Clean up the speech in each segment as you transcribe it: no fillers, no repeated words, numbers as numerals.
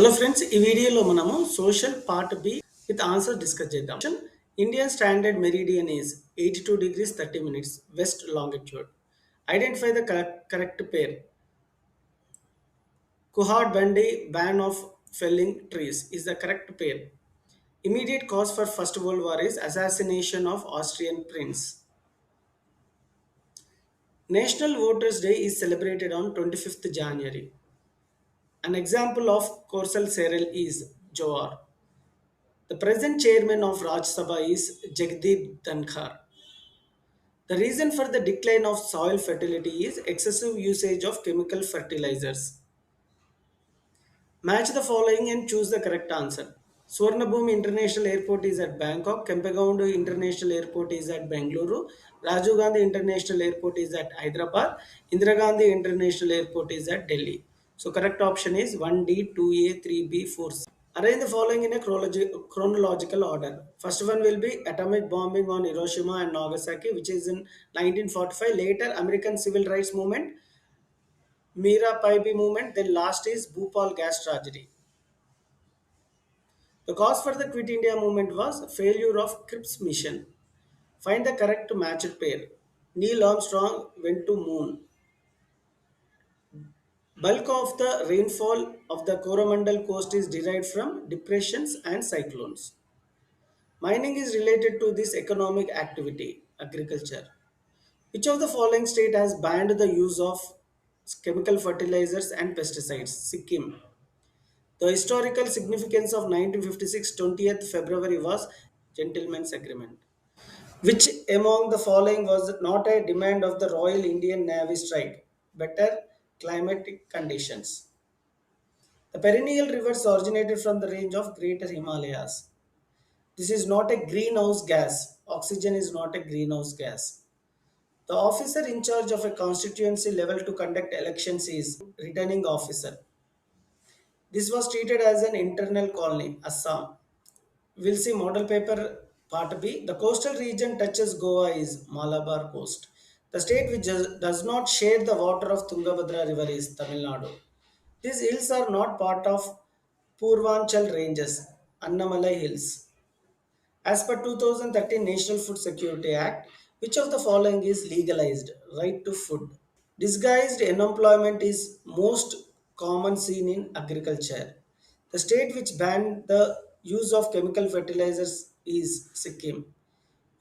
Hello friends, ఈ వీడియోలో మనము social part B with answer discuss చేద్దాం. Indian standard meridian is 82 degrees 30 minutes west longitude. Identify the correct pair. Kuhad Bandi ban of felling trees is the correct pair. Immediate cause for First World War is assassination of Austrian prince. National Voters Day is celebrated on 25th January. An example of Korsal Seril is Johar. The present chairman of Rajya Sabha is Jagdeep Dhankhar. The reason for the decline of soil fertility is excessive usage of chemical fertilizers. Match the following and choose the correct answer. Swarnabhumi International Airport is at Bangkok, Kempegaundu International Airport is at Bengaluru, Rajiv Gandhi International Airport is at Hyderabad, Indira Gandhi International Airport is at Delhi. So correct option is 1D, 2A, 3B, 4C. Arrange the following in a chronological order. First one will be atomic bombing on Hiroshima and Nagasaki, which is in 1945. Later, American Civil Rights Movement, Mira Paibi movement. Then last is Bhopal gas tragedy. The cause for the Quit India movement was failure of Cripps mission. Find the correct matched pair. Neil Armstrong went to moon. Bulk of the rainfall of the Coromandel coast is derived from depressions and cyclones. Mining is related to this economic activity, agriculture. Which of the following state has banned the use of chemical fertilizers and pesticides? Sikkim. The historical significance of 1956 20th February was Gentleman's Agreement. Which among the following was not a demand of the Royal Indian Navy strike? Better climatic conditions. The perennial rivers originated from the range of Greater Himalayas. This is not a greenhouse gas. Oxygen is not a greenhouse gas. The officer in charge of a constituency level to conduct elections is returning officer. This was treated as an internal colony, Assam. We'll see model paper part B. The coastal region touches Goa is Malabar coast. The state which does not share the water of Tungabhadra river is Tamil Nadu. These hills are not part of Purvanchal ranges, Annamalai hills. As per 2013 National Food Security Act, which of the following is legalized? Right to food. Disguised unemployment is most common seen in agriculture. The state which banned the use of chemical fertilizers is Sikkim.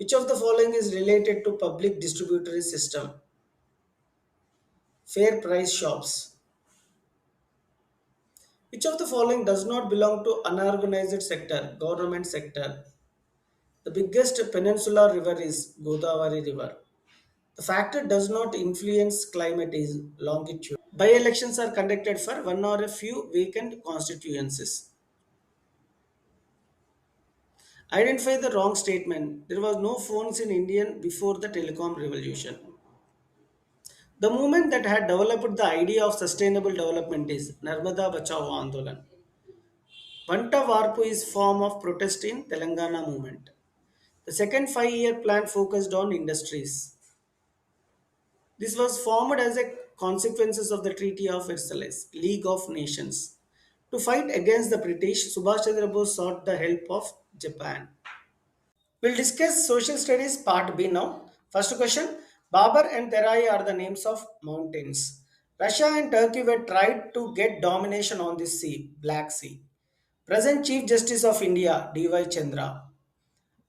Which of the following is related to public distributory system? Fair price shops. Which of the following does not belong to unorganized sector, government sector? The biggest peninsular river is Godavari River. The factor does not influence climate is longitude. By-elections are conducted for one or a few vacant constituencies. Identify the wrong statement. There was no phones in India before the telecom revolution. The movement that had developed the idea of sustainable development is Narmada Bachao Andolan. Vanta Varpu is form of protest in Telangana movement. The second 5-year plan focused on industries. This was formed as a consequences of the Treaty of Versailles, League of Nations. To fight against the British, Subhash Chandra Bose sought the help of Japan. We'll discuss social studies part B now. First question, Babar and Terai are the names of mountains. Russia and Turkey were tried to get domination on this sea, Black Sea. Present Chief Justice of India, D.Y. Chandra.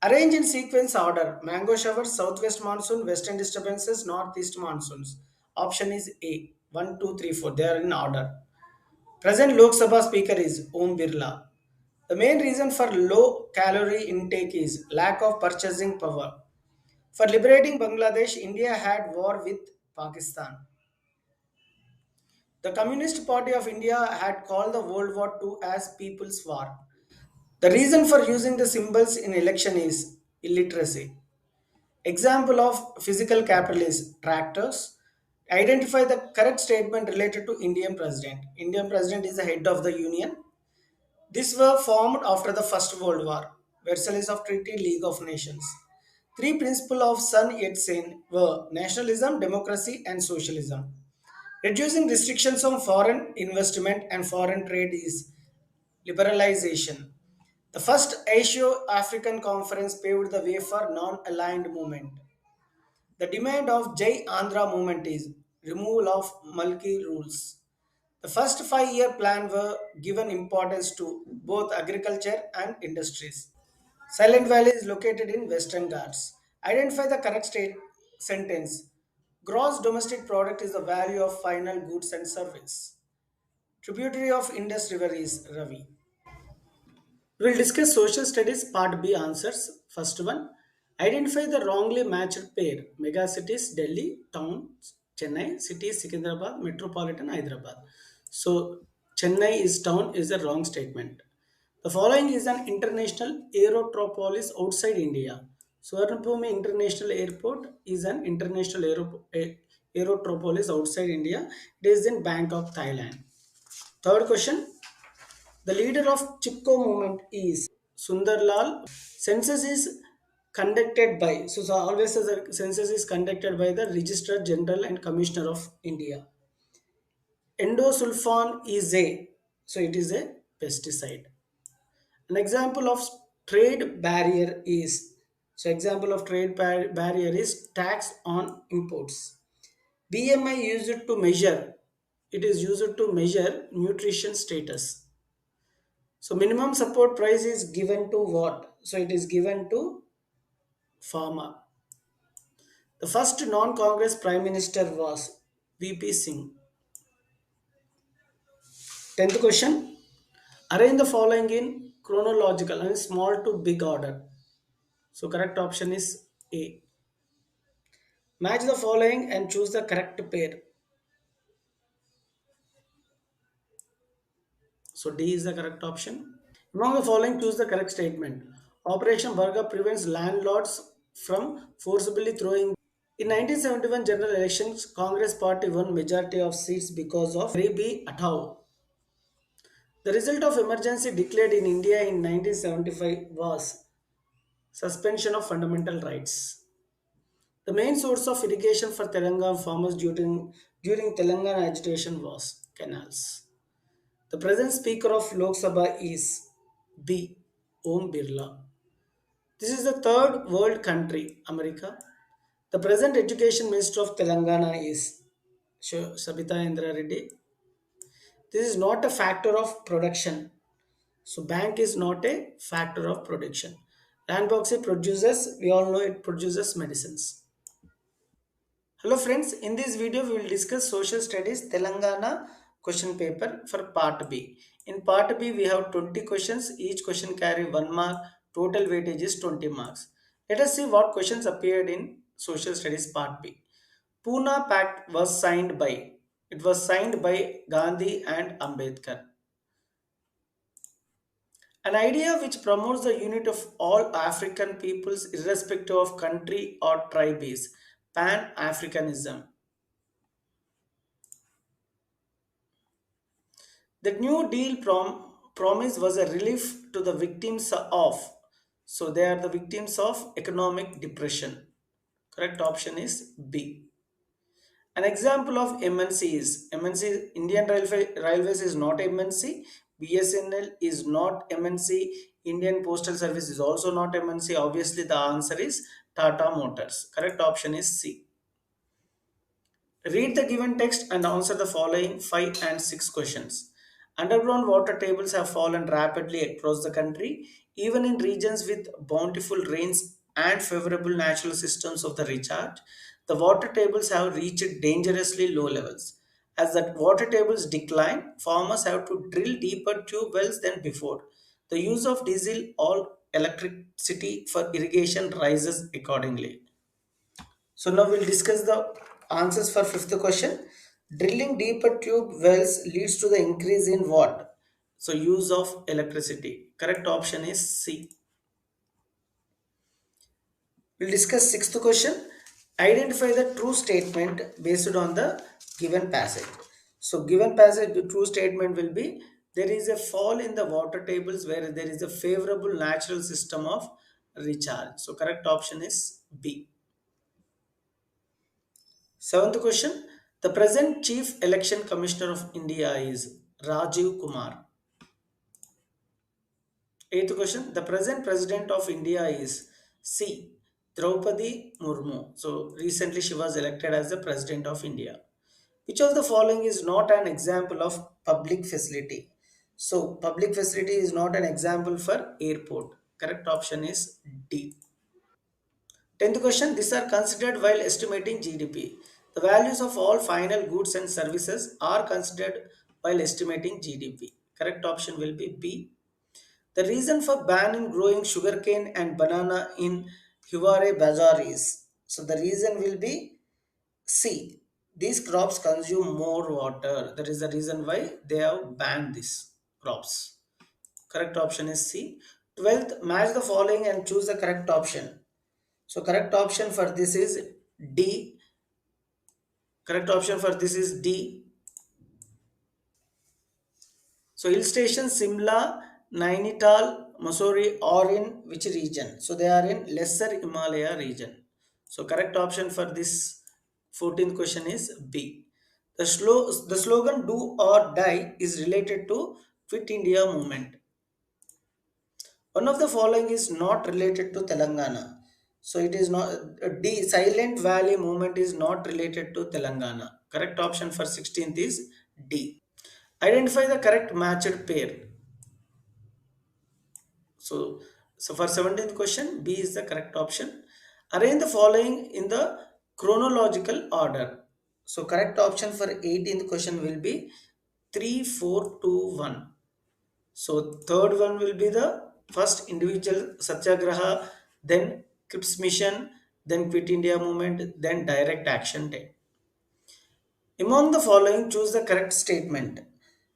Arrange in sequence order. Mango showers, southwest monsoon, western disturbances, northeast monsoons. Option is A. 1, 2, 3, 4. They are in order. Present Lok Sabha speaker is Om Birla. The main reason for low calorie intake is lack of purchasing power. For liberating Bangladesh, India had war with Pakistan. The Communist Party of India had called the World War II as People's War. The reason for using the symbols in election is illiteracy. Example of physical capital is tractors. Identify the correct statement related to Indian president. Indian president is the head of the union. These were formed after the First World War. Versailles of Treaty, League of Nations. Three principles of Sun Yat-sen were nationalism, democracy, and socialism. Reducing restrictions on foreign investment and foreign trade is Liberalization. The first Asia-African conference paved the way for non-aligned movement. The demand of Jai Andhra movement is removal of Mulki rules. The first 5 year plan were given importance to both agriculture and industries. Silent Valley is located in Western Ghats. Identify the correct state sentence. Gross domestic product is the value of final goods and service. Tributary of Indus River is Ravi. We will discuss social studies part B answers. First one, identify the wrongly matched pair. Mega cities Delhi, towns Chennai, cities Secunderabad, metropolitan Hyderabad. So Chennai is town is a wrong statement. The following is an international aerotropolis outside India. Suvarnabhumi International Airport is an international aerotropolis outside India. It is in Bangkok, Thailand. Third question, the leader of Chipko movement is Sundarlal. Census is conducted by, so always the census is conducted by the Registrar General and Commissioner of India. Endosulfan is so it is a pesticide. An example of trade barrier is, barrier is tax on imports. BMI used to measure, it is used to measure nutrition status. So minimum support price is given to what? So it is given to farmer. The first non-Congress Prime Minister was VP Singh. 10th question. Arrange the following in chronological and small to big order. So correct option is A. Match the following and choose the correct pair. So D is the correct option. Among the following, choose the correct statement. Operation Varga prevents landlords from forcibly throwing. In 1971 general elections, Congress party won majority of seats because of Garibi Hataao. The result of emergency declared in India in 1975 was suspension of fundamental rights. The main source of irrigation for Telangana farmers during Telangana agitation was canals. The present Speaker of Lok Sabha is B. Om Birla. This is the third world country, America. The present Education Minister of Telangana is Sabita Indra Reddy. This is not a factor of production. So bank is not a factor of production. Ranboxy produces, we all know it produces medicines. Hello friends, in this video we will discuss social studies Telangana question paper for part B. In part B we have 20 questions, each question carry 1 mark, total weightage is 20 marks. Let us see what questions appeared in social studies part B. Pune Pact was signed by, it was signed by Gandhi and Ambedkar. An idea which promotes the unity of all African peoples irrespective of country or tribe is Pan-Africanism. The New Deal promise was a relief to the victims of, so they are the victims of economic depression. Correct option is B. An example of MNC is Indian Railways is not MNC, BSNL is not MNC, Indian Postal Service is also not MNC. Obviously, the answer is Tata Motors. Correct option is C. Read the given text and answer the following 5 and 6 questions. Underground water tables have fallen rapidly across the country, even in regions with bountiful rains and favorable natural systems of the recharge. The water tables have reached dangerously low levels. As the water tables decline, farmers have to drill deeper tube wells than before. The use of diesel or electricity for irrigation rises accordingly. So now we'll discuss the answers for fifth question. Drilling deeper tube wells leads to the increase in what? So use of electricity. Correct option is C. We'll discuss sixth question. Identify the true statement based on the given passage. So given passage, the true statement will be there is a fall in the water tables where there is a favorable natural system of recharge. So correct option is B. Seventh question. The present Chief Election Commissioner of India is Rajiv Kumar. Eighth question. The present president of India is C. Draupadi Murmu. So recently she was elected as the president of India. Which of the following is not an example of public facility? So public facility is not an example for airport. Correct option is D. Tenth question. These are considered while estimating GDP. The values of all final goods and services are considered while estimating GDP. Correct option will be B. The reason for banning growing sugarcane and banana in Hiware Bazaar is, so the reason will be C. These crops consume more water. That is the reason why they have banned these crops. Correct option is C. 12th, match the following and choose the correct option. So correct option for this is D. Correct option for this is D. So hill station Simla, Nainital, Mussoorie are in which region? So they are in Lesser Himalaya region. So correct option for this 14th question is B. The slogan "Do or Die" is related to Quit India movement. One of the following is not related to Telangana. So it is not D. Silent Valley movement is not related to Telangana. Correct option for 16th is D. Identify the correct matched pair. So, so for 17th question, B is the correct option. Arrange the following in the chronological order. So correct option for 18th question will be 3, 4, 2, 1. So third one will be the first individual Satyagraha, then Cripps mission, then Quit India movement, then direct action day. Among the following, choose the correct statement.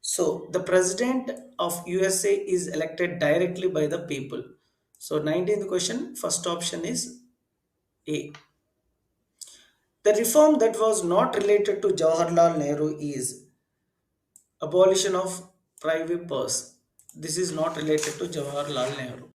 So, the president of USA is elected directly by the people. So, 19th question, first option is A. The reform that was not related to Jawaharlal Nehru is abolition of private purse. This is not related to Jawaharlal Nehru.